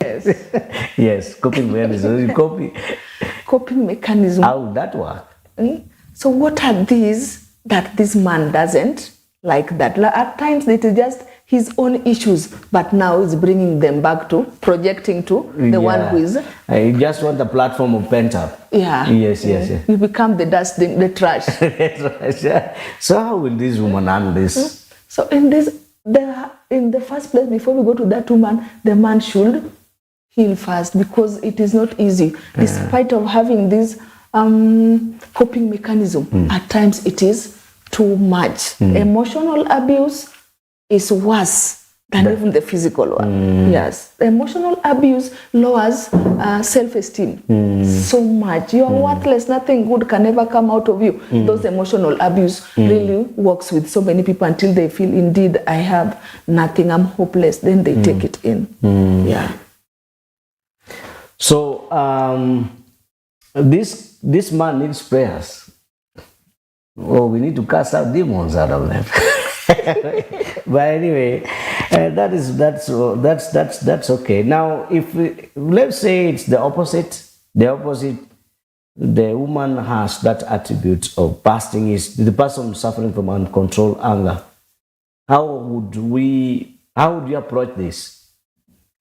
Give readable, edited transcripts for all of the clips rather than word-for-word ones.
Yes. Yes, coping mechanism. Coping mechanism. How would that work? So what are these that this man doesn't like that? At times it is just his own issues, but now he's bringing them back to, projecting to the one who is. I just want a platform of pent up. Yeah. Yes, yes. You become the dust, the trash. So how will this woman handle this? So in the first place, before we go to that woman, the man should heal first, because it is not easy. Despite of having this coping mechanism, at times it is too much. Emotional abuse is worse than even the physical one. Yes, emotional abuse lowers self-esteem so much. You are worthless. Nothing good can ever come out of you. Those emotional abuse really works with so many people until they feel, indeed, I have nothing, I'm hopeless. Then they take it in. Yeah. So this man needs prayers. Oh, we need to cast out demons out of them. But anyway, that's okay. Now, if let's say it's the opposite, the woman has that attribute of fasting, is the person suffering from uncontrolled anger. How would you approach this?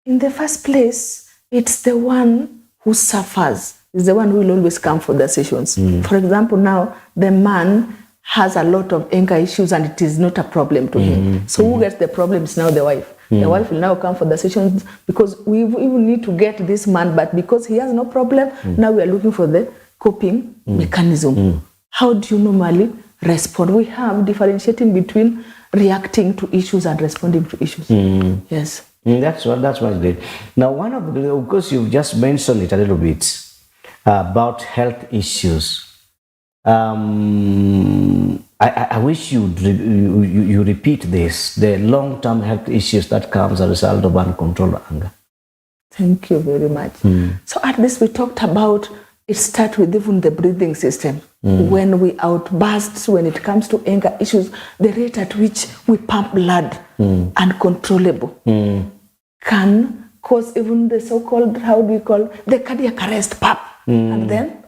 In the first place, it's the one who suffers. It's the one who will always come for the sessions. For example, now the man has a lot of anger issues and it is not a problem to him. So who gets the problem is now the wife. The wife will now come for the sessions because we even need to get this man, but because he has no problem, now we are looking for the coping mechanism. How do you normally respond? We have differentiating between reacting to issues and responding to issues. Yes. That's great. Now, of course, you've just mentioned it a little bit about health issues. I wish you repeat this, the long-term health issues that comes as a result of uncontrolled anger. Thank you very much. So at this we talked about, it starts with even the breathing system. When we outburst, when it comes to anger issues, the rate at which we pump blood, uncontrollable, can cause even the so-called, how do we call, the cardiac arrest, pap. And then?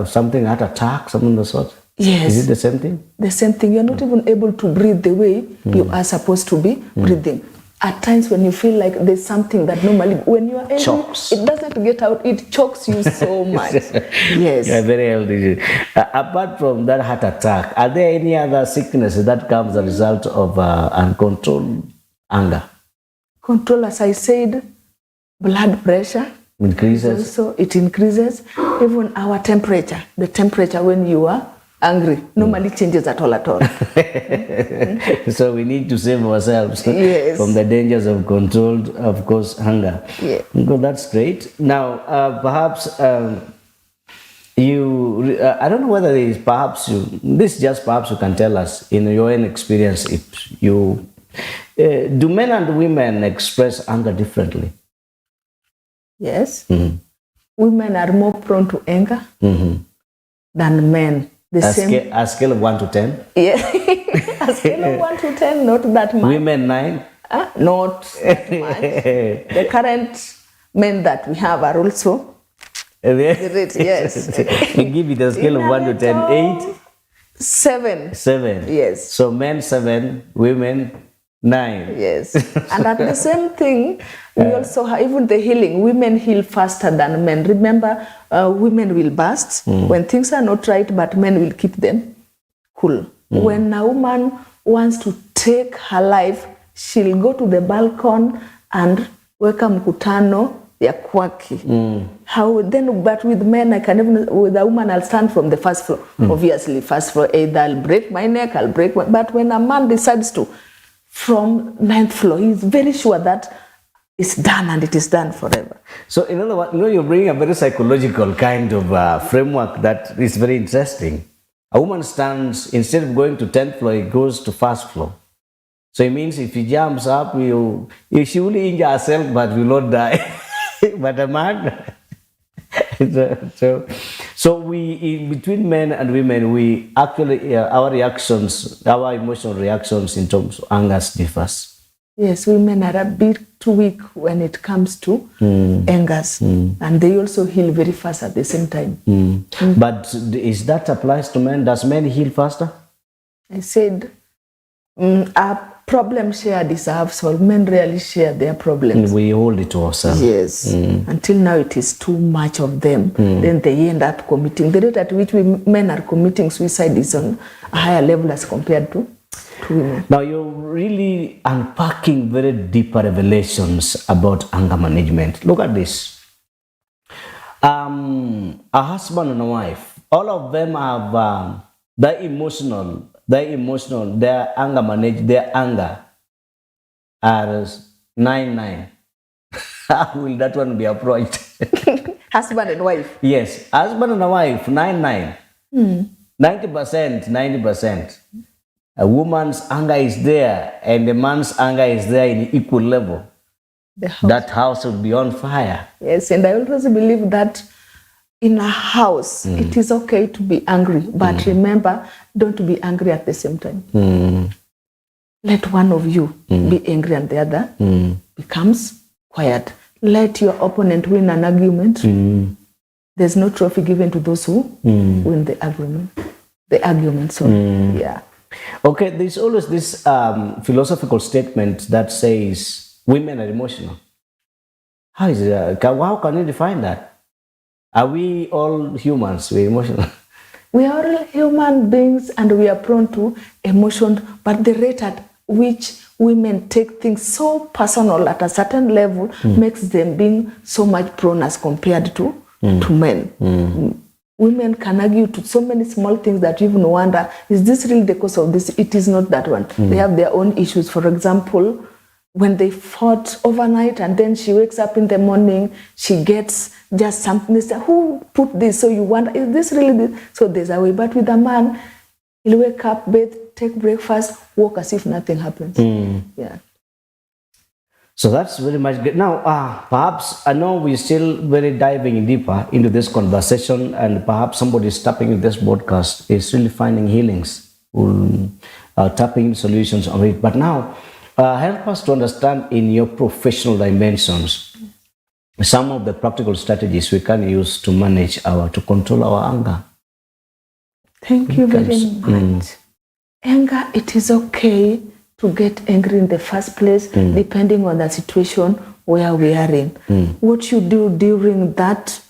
Something, heart attack, something of the sort. Yes. Is it the same thing? The same thing. You're not even able to breathe the way you are supposed to be breathing. At times when you feel like there's something that normally, when you are angry, it doesn't get out, it chokes you so much. Yes. Yeah, very healthy. Apart from that heart attack, are there any other sicknesses that comes as a result of uncontrolled anger? Control, as I said, blood pressure increases. Also, it increases. Even our temperature, the temperature when you are angry, normally changes at all. So we need to save ourselves from the dangers of controlled, of course, anger. Yeah. Well, that's great. Now, perhaps I don't know whether it is perhaps you can tell us in your own experience, if you, do men and women express anger differently? Yes. Women are more prone to anger than men. A scale of 1 to 10? Yeah. A scale of 1 to 10, not that much. Women 9? Not that much. The current men that we have are also yes. We give it a scale of 1 to 10. 8? 7. 7. Yes. So men 7, women 9. Yes. And at the same thing, we also have even the healing. Women heal faster than men. Remember, women will burst when things are not right, but men will keep them cool. When a woman wants to take her life, she'll go to the balcony and welcome mkutano ya kwaki. But with men, I can even, with a woman, I'll stand from the first floor. Obviously, first floor, either I'll break my neck, but when a man decides to, from 9th floor, he's very sure that it's done and it is done forever. So, in other words, you're bringing a very psychological kind of framework that is very interesting. A woman stands, instead of going to 10th floor, he goes to 1st floor. So it means if he jumps up, she will injure herself, but will not die. But a man, so we, between men and women, we actually, our reactions, our emotional reactions in terms of anger differs. Yes, women are a bit too weak when it comes to angers, and they also heal very fast at the same time. But is that applies to men? Does men heal faster? I said, a problem shared is half solved. Men rarely share their problems. We hold it to ourselves. Yes, until now it is too much of them. Then they end up committing. The rate at which men are committing suicide is on a higher level as compared to women. Now you're really unpacking very deeper revelations about anger management. Look at this. A husband and a wife, all of them have their anger are 9-9. How will that one be approached? Husband and wife. Yes, husband and a wife, 9-9. 90%. A woman's anger is there and a man's anger is there in equal level. That house will be on fire. Yes, and I always believe that in a house, it is okay to be angry, but remember, don't be angry at the same time. Let one of you be angry and the other becomes quiet. Let your opponent win an argument. There's no trophy given to those who win the argument. Yeah. Okay, there's always this philosophical statement that says women are emotional. How is it? How can you define that? Are we all humans? We're emotional. We are all human beings and we are prone to emotion, but the rate at which women take things so personal at a certain level makes them being so much prone as compared to men. Women can argue to so many small things that you even wonder, is this really the cause of this? It is not that one. They have their own issues. For example, when they fought overnight and then she wakes up in the morning, she gets just something, they say, who put this? So you wonder, is this really this? So there's a way. But with a man, he'll wake up, bathe, take breakfast, walk as if nothing happens. Yeah. So that's very much good. Now, perhaps I know we're still very diving deeper into this conversation, and perhaps somebody is tapping into this podcast is really finding healings, tapping solutions on it. But now, help us to understand in your professional dimensions some of the practical strategies we can use to manage to control our anger. Thank you very much. Anger, it is okay to get angry in the first place, depending on the situation where we are in. What you do during that,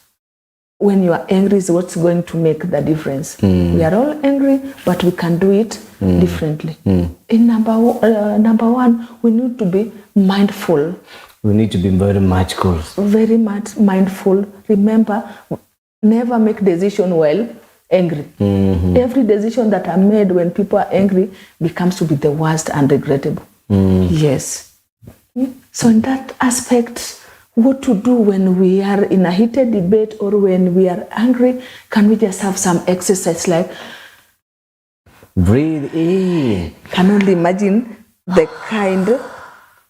when you are angry, is what's going to make the difference. We are all angry, but we can do it differently. In number one, we need to be mindful. We need to be very much cool. Very much mindful. Remember, never make decision while angry. Every decision that are made when people are angry becomes to be the worst and regrettable. Yes. So in that aspect, what to do when we are in a heated debate or when we are angry, can we just have some exercise like breathe in? Can only imagine the kind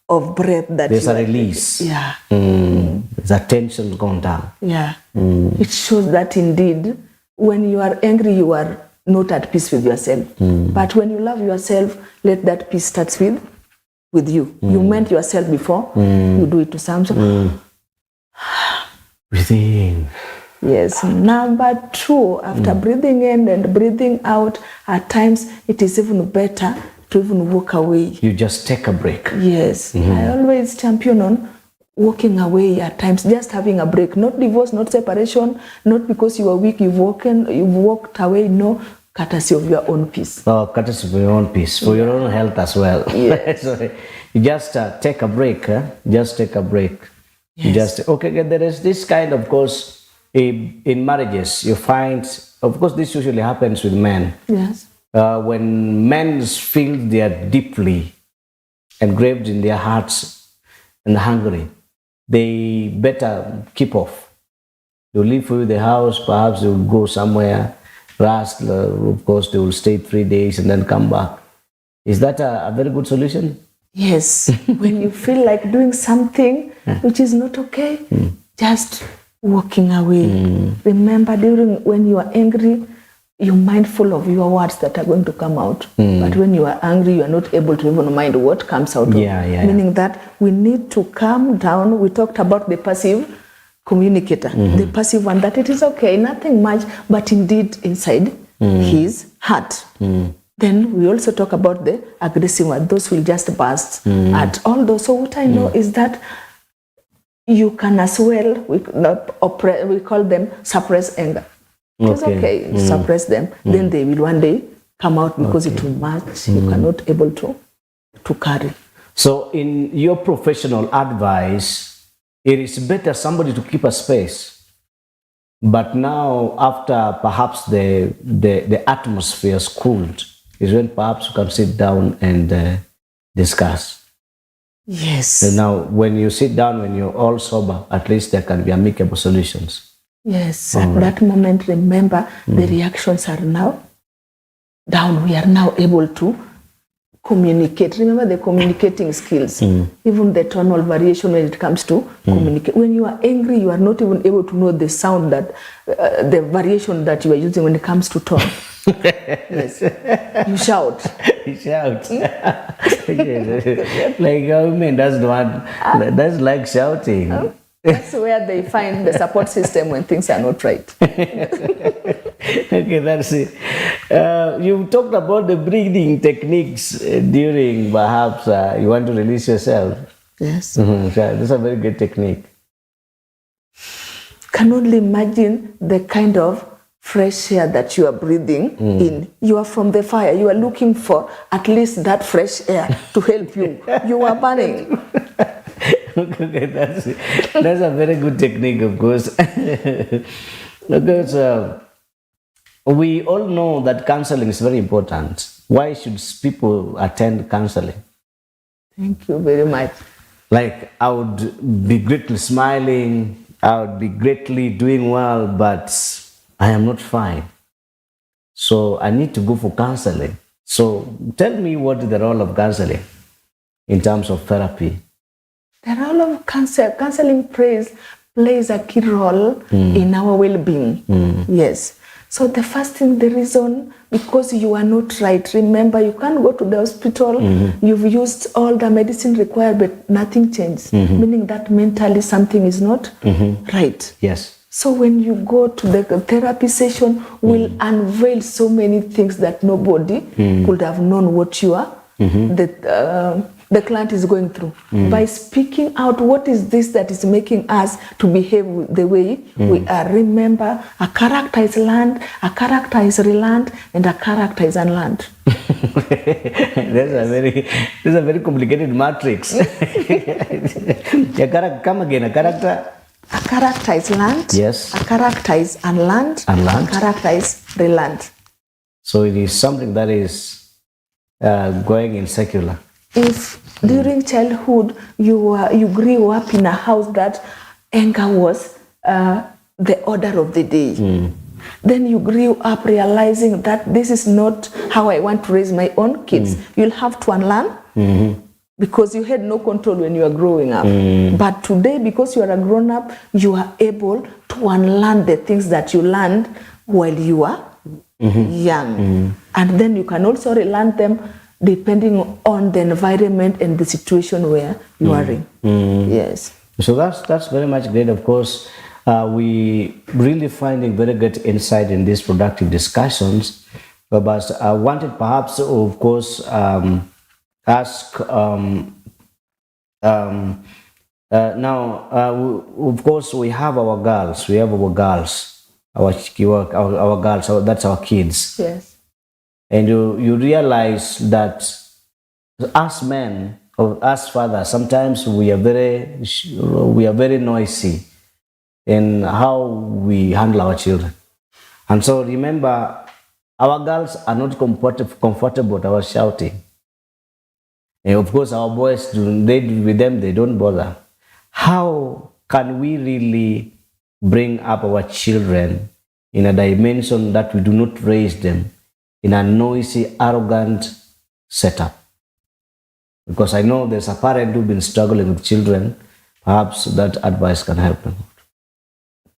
of breath that there's a release. Yeah. There's a tension gone down. Yeah. It shows that indeed when you are angry, you are not at peace with yourself. But when you love yourself, let that peace start with you. You meant yourself before you do it to someone. Breathing. Yes. Number two, after breathing in and breathing out, at times it is even better to even walk away. You just take a break. Yes. I always champion on walking away at times, just having a break. Not divorce, not separation, not because you are weak, you've walked away. No, courtesy of your own peace. Oh, courtesy of your own peace, for your own health as well. Yes. So you just take a break. Just take a break. Yes. There is this kind of course in marriages. You find, of course, this usually happens with men. Yes. When men feel they are deeply engraved in their hearts and hungry, they better keep off. They'll leave for you the house, perhaps they'll go somewhere, rest, of course they will stay 3 days and then come back. Is that a very good solution? Yes. When you feel like doing something which is not okay, just walking away. Remember, when you are angry, you're mindful of your words that are going to come out. But when you are angry, you are not able to even mind what comes out. Meaning that we need to calm down. We talked about the passive communicator, the passive one, that it is okay, nothing much, but indeed inside his heart. Then we also talk about the aggressive one, those will just burst at all those. So what I know is that you can as well, we call them suppress anger. It's okay, suppress them. Then they will one day come out because it will match. You cannot able to carry. So in your professional advice, it is better somebody to keep a space. But now, after perhaps the atmosphere is cooled, is when perhaps you can sit down and discuss. Yes. So now, when you sit down, when you're all sober, at least there can be amicable solutions. Yes. At that moment, remember, the reactions are now down. We are now able to communicate. Remember the communicating skills, even the tonal variation when it comes to communicate. When you are angry, you are not even able to know the sound that, the variation that you are using when it comes to tone. Yes. You shout. You shout. Like women does like shouting. That's where they find the support system when things are not right. Okay, that's it. You talked about the breathing techniques during perhaps you want to release yourself. Yes. That's a very good technique. Can only imagine the kind of fresh air that you are breathing in. You are from the fire. You are looking for at least that fresh air to help you. You are burning. Okay, that's a very good technique, of course. Because we all know that counseling is very important. Why should people attend counseling? Thank you very much. Like, I would be greatly smiling, I would be greatly doing well, but I am not fine. So I need to go for counseling. So tell me, what is the role of counseling in terms of therapy? The role of counseling plays a key role in our well-being. Yes. So the first thing, the reason, because you are not right. Remember, you can't go to the hospital. You've used all the medicine required, but nothing changed. Meaning that mentally something is not right. Yes. So when you go to the therapy session, will unveil so many things that nobody could have known what you are. The client is going through. By speaking out, what is this that is making us to behave the way we are? Remember, a character is learned, a character is relearned, and a character is unlearned. That's a very complicated matrix. Come again, a character? A character is learned. Yes. A character is unlearned. Unlearned. A character is relearned. So it is something that is going in secular. If during childhood you grew up in a house that anger was the order of the day, then you grew up realizing that this is not how I want to raise my own kids. You'll have to unlearn because you had no control when you were growing up. But today, because you are a grown up, you are able to unlearn the things that you learned while you are young. And then you can also relearn them depending on the environment and the situation where you are in. Yes. So that's very much great. Of course, we really finding very good insight in these productive discussions. But I wanted perhaps, of course, ask now. Of course, we have our girls. We have our girls. Our girls. That's our kids. Yes. And you realize that as men or as fathers, sometimes we are very noisy in how we handle our children. And so remember, our girls are not comfortable with our shouting. And of course, our boys, with them, they don't bother. How can we really bring up our children in a dimension that we do not raise them in a noisy, arrogant setup? Because I know there's a parent who's been struggling with children. Perhaps that advice can help them.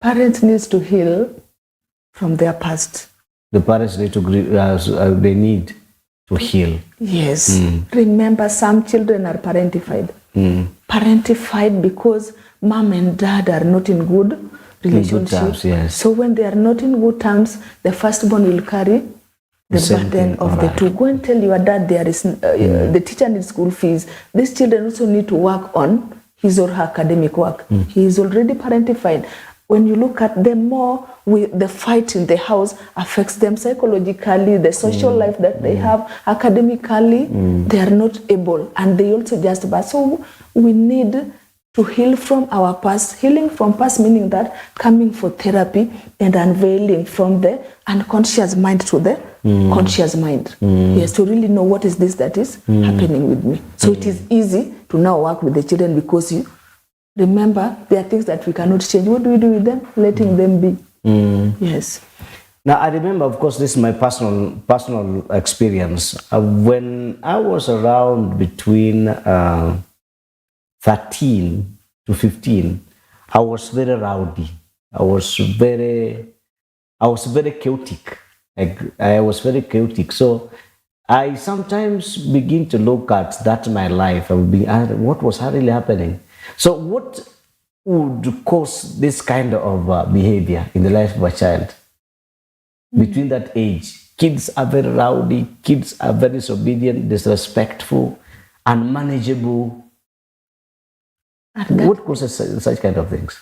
Parents need to heal from their past. the parents need to they need to heal. Yes. Remember, some children are parentified. Parentified because mom and dad are not in good relationship. terms, yes. So when they are not in good terms, the firstborn will carry the same burden thing, of the right. two. Go and tell your dad there is the teacher needs school fees. These children also need to work on his or her academic work. He is already parentified. When you look at them more, the fight in the house affects them psychologically, the social life that they have, academically, they are not able, and they also just burst. So we need to heal from our past. Healing from past meaning that coming for therapy and unveiling from the unconscious mind to the conscious mind. Yes, to really know what is this that is happening with me. So it is easy to now work with the children because you remember there are things that we cannot change. What do we do with them? Letting them be. Yes. Now, I remember, of course, this is my personal experience. When I was around between 13 to 15, I was very rowdy. I was very chaotic. I was very chaotic. So I sometimes begin to look at that my life. What was really happening? So what would cause this kind of behavior in the life of a child between that age? Kids are very rowdy. Kids are very disobedient, disrespectful, unmanageable. What causes such kind of things?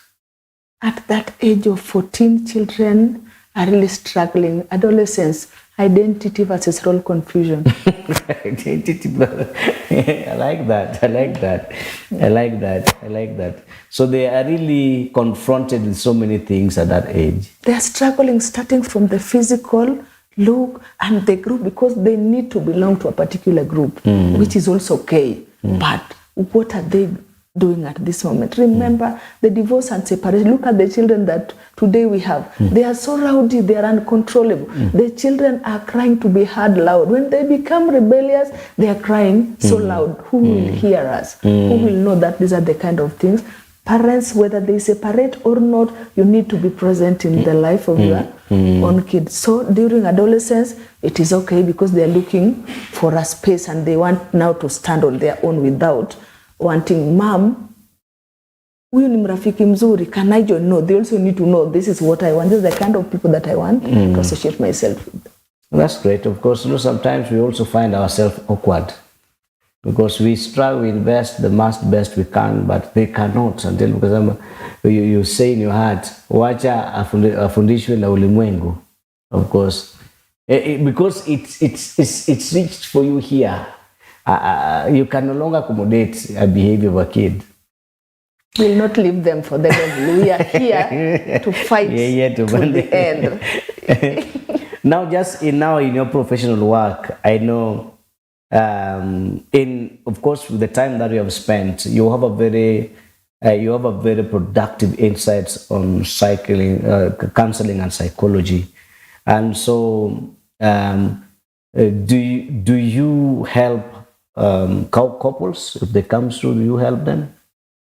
At that age of 14, children are really struggling. Adolescence, identity versus role confusion. Identity. I like that. So they are really confronted with so many things at that age. They are struggling, starting from the physical look and the group, because they need to belong to a particular group, which is also okay. But what are they doing at this moment? Remember the divorce and separation. Look at the children that today we have. They are so rowdy, they are uncontrollable. The children are crying to be heard loud. When they become rebellious, they are crying so loud. Who will hear us? Who will know that these are the kind of things? Parents, whether they separate or not, you need to be present in the life of your own kids. So during adolescence, it is okay because they are looking for a space and they want now to stand on their own without wanting, mom, huyu ni mrafiki mzuri, can I join? No, they also need to know this is what I want. This is the kind of people that I want to associate myself with. That's great. Of course, sometimes we also find ourselves awkward because we strive, we invest the best we can, but they cannot until, because you say in your heart, wacha afundishwe na ulimwengu. Of course, because it's reached for you here. You can no longer accommodate a behavior of a kid. We'll not leave them for the devil. We are here to fight to the end. Now, in your professional work, I know, of course, with the time that you have spent, you have a very productive insights on counseling and psychology, and so do you help couples if they come through? Do you help them?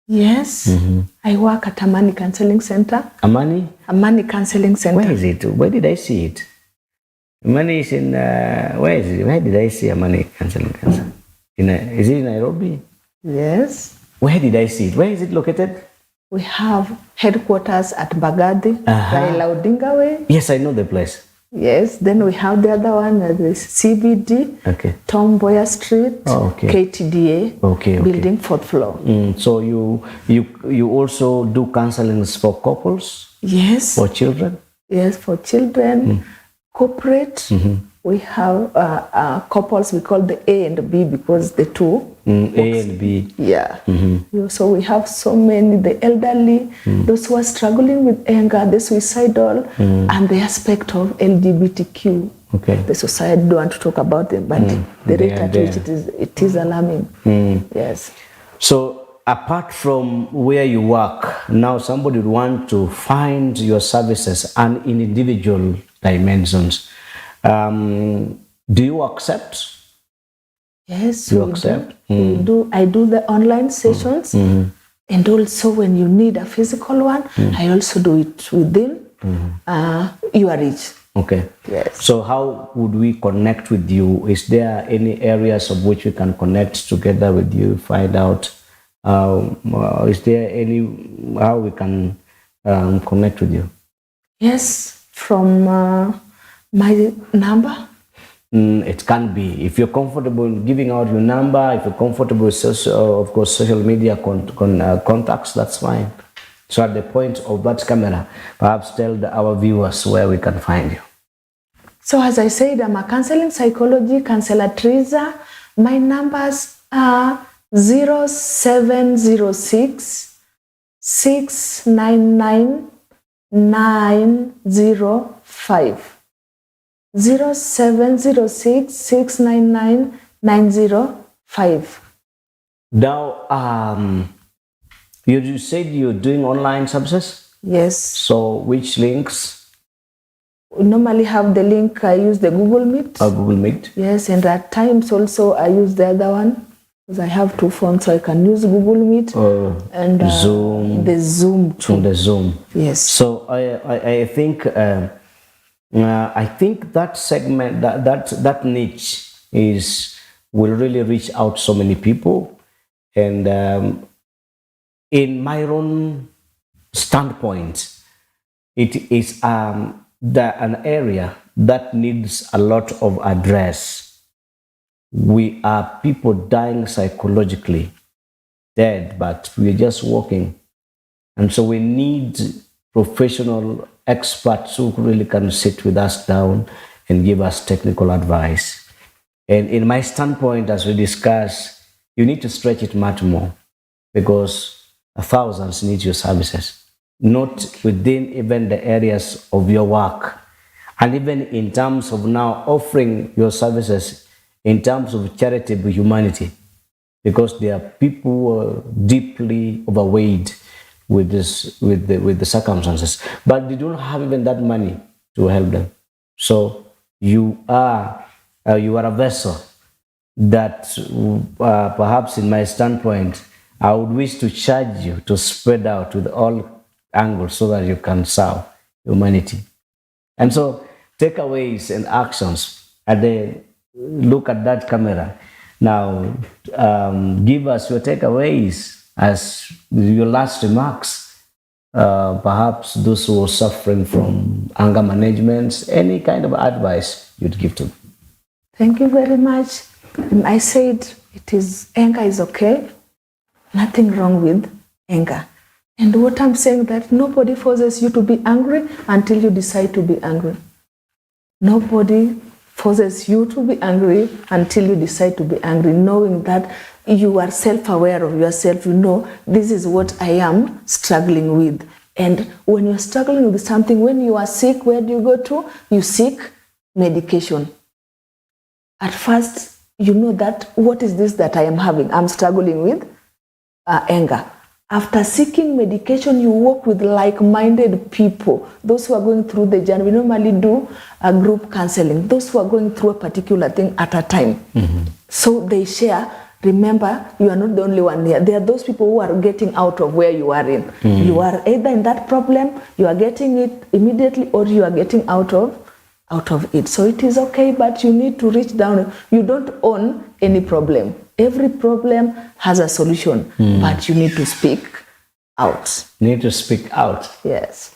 Yes, I work at Amani Counseling Center. Amani Counseling Center. Where is it? Where did I see it? Amani is in. Where is it? Where did I see Amani Counseling Center? Is it in Nairobi? Yes. Where did I see it? Where is it located? We have headquarters at Bagadi, Raila Odinga Way. Yes, I know the place. Yes, then we have the other one, the CBD, Tom Boyer Street, KTDA, building 4th floor. So you also do counselings for couples? Yes. For children? Yes, for children. Corporate, we have couples, we call the A and B because the two. A and B. Yeah. So we have so many, the elderly, those who are struggling with anger, the suicidal, and the aspect of LGBTQ. The society don't want to talk about them, but the rate at which it is alarming. Yes. So apart from where you work, now somebody would want to find your services and in individual dimensions. Do you accept? Yes, you accept? We do. I do the online sessions, and also when you need a physical one, I also do it within your reach. Okay. Yes. So how would we connect with you? Is there any areas of which we can connect together with you, find out? Is there any how we can connect with you? Yes, from my number. It can be. If you're comfortable giving out your number, if you're comfortable with social, of course, social media contacts, that's fine. So at the point of that camera, perhaps tell our viewers where we can find you. So as I said, I'm a counseling psychology counselor, Teresa. My numbers are 0706 699 905. 0706 699 905. Now, you said you're doing online services. Yes. So which links? We normally have the link. I use the Google Meet. Google Meet. Yes, and at times also I use the other one because I have two phones, so I can use Google Meet and Zoom. The Zoom too. The Zoom. Yes. So I think that segment, that niche will really reach out so many people, and in my own standpoint, it is an area that needs a lot of address. We are people dying psychologically, dead, but we're just walking. And so we need professional experts who really can sit with us down and give us technical advice. And in my standpoint, as we discuss, you need to stretch it much more because thousands need your services, not within even the areas of your work. And even in terms of now offering your services in terms of charitable humanity, because there are people who are deeply overweight with the circumstances, but they don't have even that money to help them. So you are a vessel that perhaps in my standpoint, I would wish to charge you to spread out with all angles so that you can serve humanity. And so takeaways and actions, and then look at that camera. Now, give us your takeaways as your last remarks. Perhaps those who are suffering from anger management, any kind of advice you'd give to them. Thank you very much. I said anger is okay. Nothing wrong with anger. And what I'm saying that nobody forces you to be angry until you decide to be angry. Nobody forces you to be angry until you decide to be angry, knowing that you are self-aware of yourself. You know, this is what I am struggling with. And when you're struggling with something, when you are sick, where do you go to? You seek medication. At first, you know that what is this that I am having? I'm struggling with anger. After seeking medication, you work with like-minded people, those who are going through the journey. We normally do a group counseling, those who are going through a particular thing at a time. Mm-hmm. So they share. Remember, you are not the only one here. There are those people who are getting out of where you are in. Mm-hmm. You are either in that problem, you are getting it immediately, or you are getting out of it. So it is okay, but you need to reach down. You don't own any problem. Every problem has a solution, but you need to speak out. Need to speak out. Yes.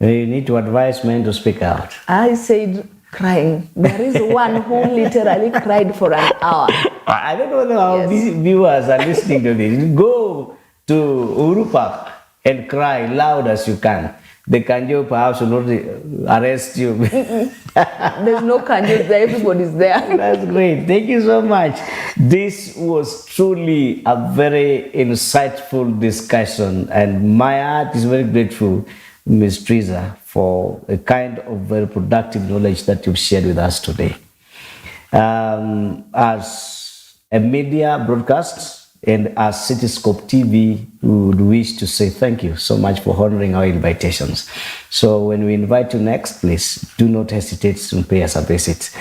You need to advise men to speak out. I said crying. There is one who literally cried for an hour. I don't know how viewers are listening to this. Go to Uhuru Park and cry loud as you can. The Kanjo perhaps will not arrest you. There's no Kanjo there, everybody's there. That's great. Thank you so much. This was truly a very insightful discussion, and my heart is very grateful, Ms. Teresa, for a kind of very productive knowledge that you've shared with us today. As a media broadcast, and as Cityscope TV, we would wish to say thank you so much for honoring our invitations. So when we invite you next, please do not hesitate to pay us a visit,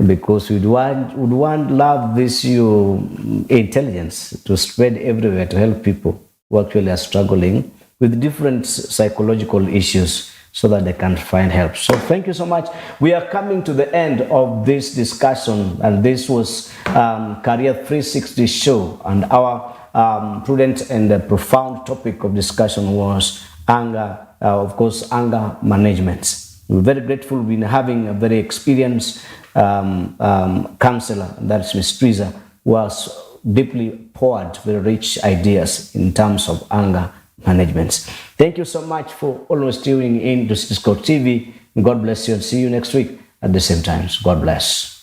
because we'd love this your intelligence to spread everywhere to help people who actually are struggling with different psychological issues so that they can find help. So thank you so much. We are coming to the end of this discussion, and this was Career 360 show, and our prudent and profound topic of discussion was anger, of course, anger management. We're very grateful. We've been having a very experienced counselor, that's Ms. Triza, who has deeply poured very rich ideas in terms of anger management. Thank you so much for always tuning in to Cisco TV. God bless you, and see you next week at the same time. God bless.